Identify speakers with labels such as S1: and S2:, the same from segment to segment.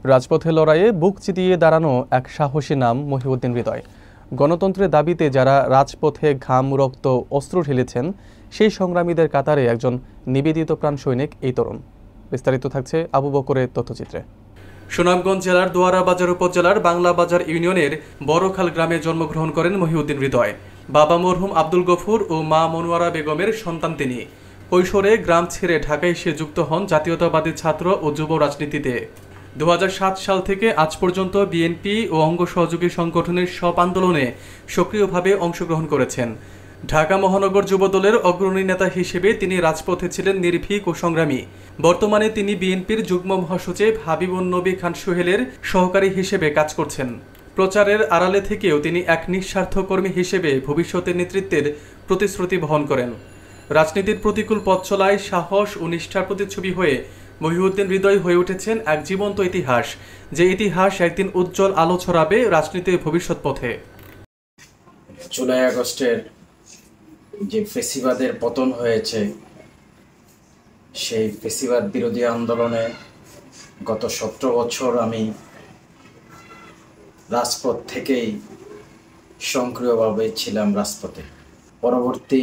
S1: রাজপথে লড়াইয়ে বুক চিতিয়ে দাঁড়ানো এক সাহসী নাম মহিউদ্দিন হৃদয়। গণতন্ত্রের দাবিতে যারা রাজপথে ঘাম, রক্ত, অস্ত্র ঢেলেছেন, সেই সংগ্রামীদের কাতারে একজন নিবেদিত প্রাণ সৈনিক এই তরুণ। বিস্তারিত থাকছে আবু বকরের তথ্যচিত্রে। সুনামগঞ্জ জেলার দোয়ারা বাজার উপজেলার বাংলা বাজার ইউনিয়নের বড়খাল গ্রামে জন্মগ্রহণ করেন মহিউদ্দিন হৃদয়। বাবা মরহুম আব্দুল গফুর ও মা মনোয়ারা বেগমের সন্তান তিনি। কৈশোরে গ্রাম ছেড়ে ঢাকায় এসে যুক্ত হন জাতীয়তাবাদী ছাত্র ও যুব রাজনীতিতে। 2007 সাল থেকে আজ পর্যন্ত বিএনপি ও অঙ্গ সহযোগী সংগঠনের সব আন্দোলনে সক্রিয়ভাবে অংশগ্রহণ করেছেন। ঢাকা মহানগর যুবদলের অগ্রণী নেতা হিসেবে তিনি রাজপথে ছিলেন নির্ভীক ও সংগ্রামী। বর্তমানে তিনি বিএনপির যুগ্ম মহাসচিব হাবিবুন নবী খান সোহেলের সহকারী হিসেবে কাজ করছেন। প্রচারের আড়ালে থেকেও তিনি এক নিঃস্বার্থ কর্মী হিসেবে ভবিষ্যতের নেতৃত্বের প্রতিশ্রুতি বহন করেন। রাজনীতির প্রতিকূল পথ চলায় সাহস ও নিষ্ঠার প্রতিচ্ছবি হয়ে মহিউদ্দিন হৃদয় হয়ে উঠেছেন এক জীবন্ত ইতিহাস, যে ইতিহাস একদিন উজ্জ্বল আলো ছড়াবে রাজনীতির ভবিষ্যৎ পথে।
S2: জুলাই আগস্টের যে ফেসিবাদের পতন হয়েছে, সেই ফেসিবাদ বিরোধী আন্দোলনে গত 17 বছর আমি রাজপথ থেকেই সক্রিয়ভাবে ছিলাম রাজপথে। পরবর্তী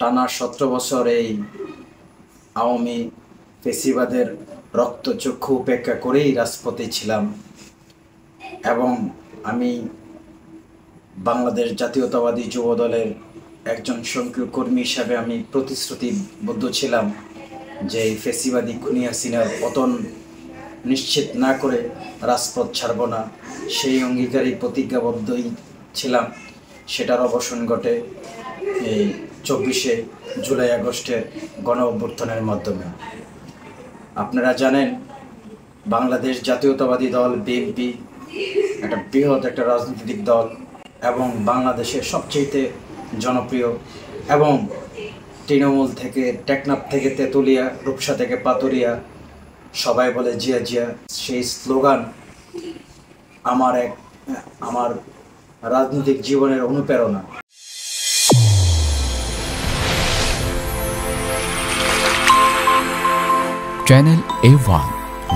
S2: টানা 17 বছর এই আওয়ামী ফেসিবাদের রক্তচক্ষু উপেক্ষা করেই রাজপথে ছিলাম এবং আমি বাংলাদেশ জাতীয়তাবাদী যুবদলের একজন সক্রিয় কর্মী হিসাবে আমি প্রতিশ্রুতিবদ্ধ ছিলাম যে এই ফেসিবাদী খুনি হাসিনার পতন নিশ্চিত না করে রাজপথ ছাড়ব না। সেই অঙ্গীকারী প্রতিজ্ঞাবদ্ধই ছিলাম। সেটার অবসান ঘটে এই 24শে জুলাই আগস্টের গণ অভ্যুত্থানের মাধ্যমে। আপনারা জানেন, বাংলাদেশ জাতীয়তাবাদী দল বিএনপি একটা বৃহৎ একটা রাজনৈতিক দল এবং বাংলাদেশের সবচেয়ে জনপ্রিয়, এবং তৃণমূল থেকে টেকনাফ থেকে তেঁতুলিয়া, রূপসা থেকে পাতুরিয়া সবাই বলে জিয়া জিয়া। সেই স্লোগান আমার রাজনৈতিক জীবনের অনুপ্রেরণা।
S3: চ্যানেল A1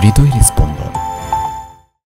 S3: হৃদয়ের স্পন্দন।